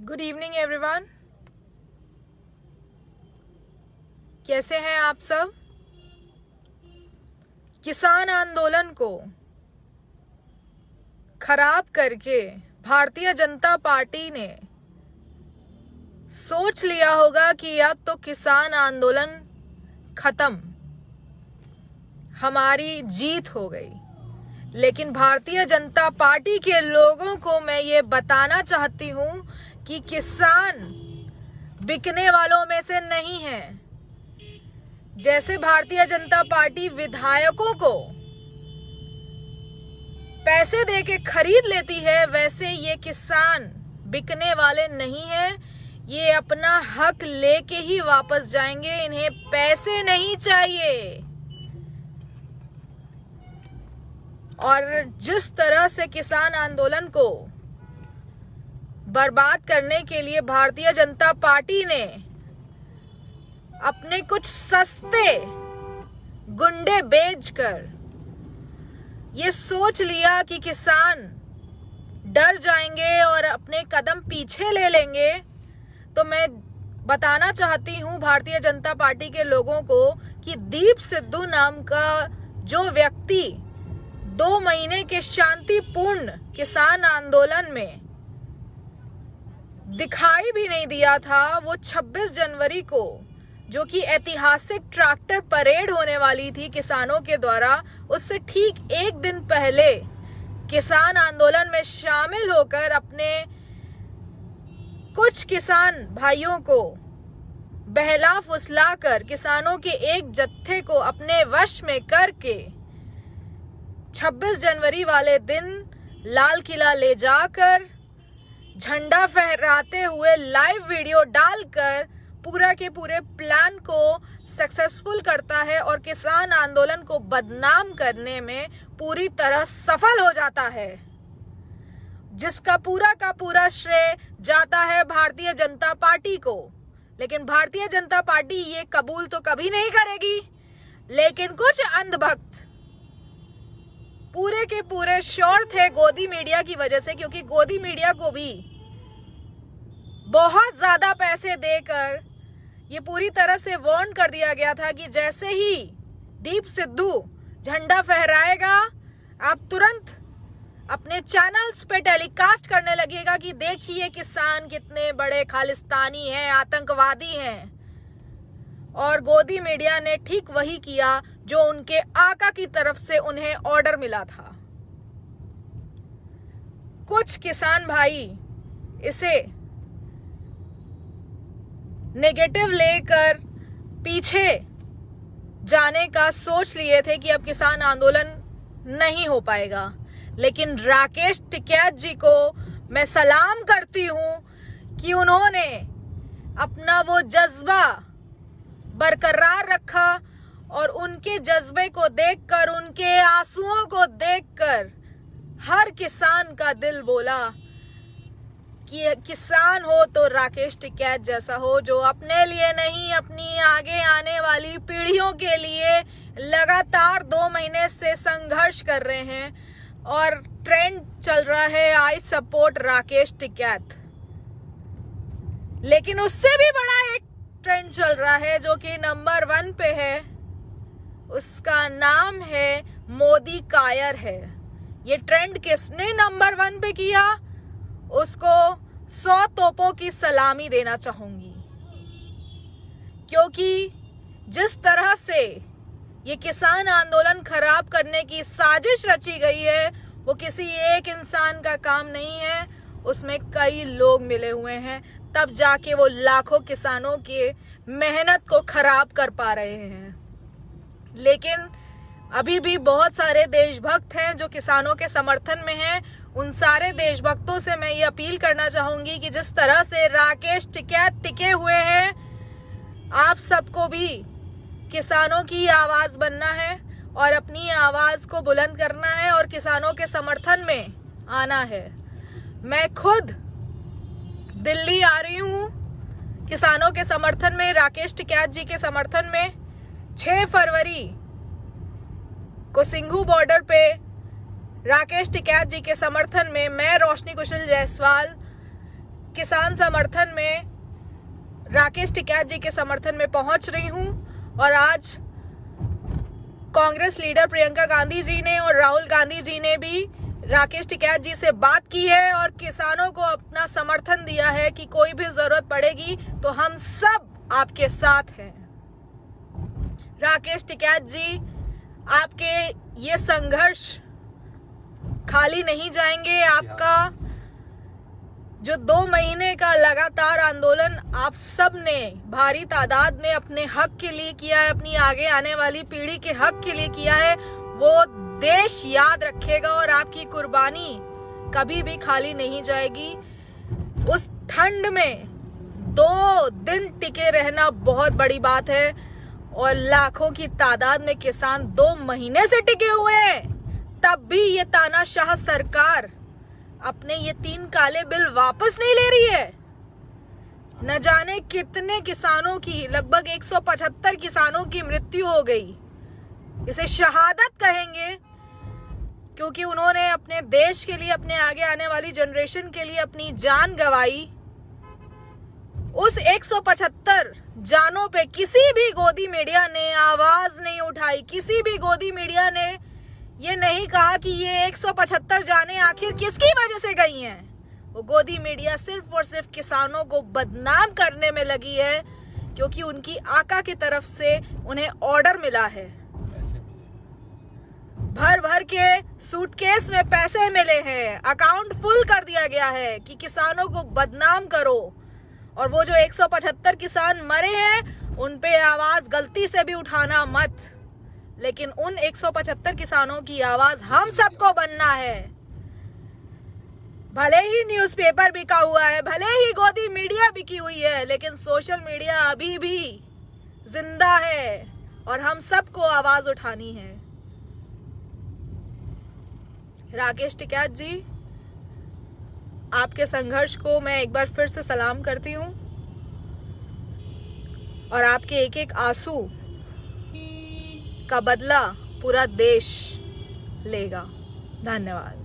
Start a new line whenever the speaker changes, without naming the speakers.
Good evening everyone. कैसे हैं आप सब? किसान आंदोलन को खराब करके भारतीय जनता पार्टी ने सोच लिया होगा कि अब तो किसान आंदोलन खत्म, हमारी जीत हो गई। लेकिन भारतीय जनता पार्टी के लोगों को मैं ये बताना चाहती हूं कि किसान बिकने वालों में से नहीं है। जैसे भारतीय जनता पार्टी विधायकों को पैसे देके खरीद लेती है, वैसे ये किसान बिकने वाले नहीं है। ये अपना हक लेके ही वापस जाएंगे, इन्हें पैसे नहीं चाहिए। और जिस तरह से किसान आंदोलन को बर्बाद करने के लिए भारतीय जनता पार्टी ने अपने कुछ सस्ते गुंडे बेचकर ये सोच लिया कि किसान डर जाएंगे और अपने कदम पीछे ले लेंगे, तो मैं बताना चाहती हूं भारतीय जनता पार्टी के लोगों को कि दीप सिद्धू नाम का जो व्यक्ति 2 महीने के शांतिपूर्ण किसान आंदोलन में दिखाई भी नहीं दिया था, वो 26 जनवरी को, जो कि ऐतिहासिक ट्रैक्टर परेड होने वाली थी किसानों के द्वारा, उससे ठीक एक दिन पहले किसान आंदोलन में शामिल होकर अपने कुछ किसान भाइयों को बहला फुसलाकर किसानों के एक जत्थे को अपने वश में करके 26 जनवरी वाले दिन लाल किला ले जाकर झंडा फहराते हुए लाइव वीडियो डालकर पूरा के पूरे प्लान को सक्सेसफुल करता है और किसान आंदोलन को बदनाम करने में पूरी तरह सफल हो जाता है, जिसका पूरा का पूरा श्रेय जाता है भारतीय जनता पार्टी को। लेकिन भारतीय जनता पार्टी ये कबूल तो कभी नहीं करेगी। लेकिन कुछ अंधभक्त पूरे के पूरे श्योर थे गोदी मीडिया की वजह से, क्योंकि गोदी मीडिया को भी बहुत ज्यादा पैसे देकर ये पूरी तरह से वार्न कर दिया गया था कि जैसे ही दीप सिद्धू झंडा फहराएगा, आप तुरंत अपने चैनल्स पे टेलीकास्ट करने लगेगा कि देखिए किसान कितने बड़े खालिस्तानी हैं, आतंकवादी हैं। और गोदी मीडिया ने ठीक वही किया जो उनके आका की तरफ से उन्हें ऑर्डर मिला था। कुछ किसान भाई इसे नेगेटिव लेकर पीछे जाने का सोच लिए थे कि अब किसान आंदोलन नहीं हो पाएगा। लेकिन राकेश टिकैत जी को मैं सलाम करती हूं कि उन्होंने अपना वो जज्बा बरकरार रखा और उनके जज्बे को देखकर, उनके आंसुओं को देखकर हर किसान का दिल बोला कि किसान हो तो राकेश टिकैत जैसा हो, जो अपने लिए नहीं अपनी आगे आने वाली पीढ़ियों के लिए लगातार 2 महीने से संघर्ष कर रहे हैं। और ट्रेंड चल रहा है आई सपोर्ट राकेश टिकैत। लेकिन उससे भी बड़ा एक ट्रेंड चल रहा है जो कि नंबर 1 पे है, उसका नाम है मोदी कायर है। ये ट्रेंड किसने नंबर 1 पे किया, उसको 100 तोपों की सलामी देना चाहूंगी। क्योंकि जिस तरह से ये किसान आंदोलन खराब करने की साजिश रची गई है, वो किसी एक इंसान का काम नहीं है, उसमें कई लोग मिले हुए हैं, तब जाके वो लाखों किसानों के मेहनत को खराब कर पा रहे हैं। लेकिन अभी भी बहुत सारे देशभक्त हैं जो किसानों के समर्थन में हैं। उन सारे देशभक्तों से मैं ये अपील करना चाहूंगी कि जिस तरह से राकेश टिकैत टिके हुए हैं, आप सबको भी किसानों की आवाज बनना है और अपनी आवाज को बुलंद करना है और किसानों के समर्थन में आना है। मैं खुद दिल्ली आ रही हूँ किसानों के समर्थन में, राकेश टिकैत जी के समर्थन में। 6 फरवरी को सिंघू बॉर्डर पे राकेश टिकैत जी के समर्थन में मैं रोशनी कुशल जायसवाल किसान समर्थन में, राकेश टिकैत जी के समर्थन में पहुंच रही हूं। और आज कांग्रेस लीडर प्रियंका गांधी जी ने और राहुल गांधी जी ने भी राकेश टिकैत जी से बात की है और किसानों को अपना समर्थन दिया है कि कोई भी जरूरत पड़ेगी तो हम सब आपके साथ हैं। राकेश टिकैत जी, आपके ये संघर्ष खाली नहीं जाएंगे। आपका जो 2 महीने का लगातार आंदोलन आप सब ने भारी तादाद में अपने हक के लिए किया है, अपनी आगे आने वाली पीढ़ी के हक के लिए किया है, वो देश याद रखेगा और आपकी कुर्बानी कभी भी खाली नहीं जाएगी। उस ठंड में 2 दिन टिके रहना बहुत बड़ी बात है और लाखों की तादाद में किसान 2 महीने से टिके हुए हैं, तब भी ये तानाशाह सरकार अपने ये 3 काले बिल वापस नहीं ले रही है। न जाने कितने किसानों की, लगभग 175 किसानों की मृत्यु हो गई। इसे शहादत कहेंगे क्योंकि उन्होंने अपने देश के लिए, अपने आगे आने वाली जनरेशन के लिए अपनी जान गंवाई। उस 175 जानों पे किसी भी गोदी मीडिया ने आवाज नहीं उठाई। किसी भी गोदी मीडिया ने ये नहीं कहा कि ये 175 जानें आखिर किसकी वजह से गई हैं। वो गोदी मीडिया सिर्फ और सिर्फ किसानों को बदनाम करने में लगी है क्योंकि उनकी आका की तरफ से उन्हें ऑर्डर मिला है। भर भर के सूटकेस में पैसे मिले हैं, अकाउंट फुल कर दिया गया है कि किसानों को बदनाम करो। और वो जो 175 किसान मरे हैं उन पे आवाज गलती से भी उठाना मत, लेकिन उन 175 किसानों की आवाज हम सबको बनना है। भले ही न्यूज़पेपर बिका हुआ है, भले ही गोदी मीडिया बिकी हुई है, लेकिन सोशल मीडिया अभी भी जिंदा है और हम सबको आवाज उठानी है। राकेश टिकैत जी, आपके संघर्ष को मैं एक बार फिर से सलाम करती हूं और आपके एक एक आंसू का बदला पूरा देश लेगा। धन्यवाद।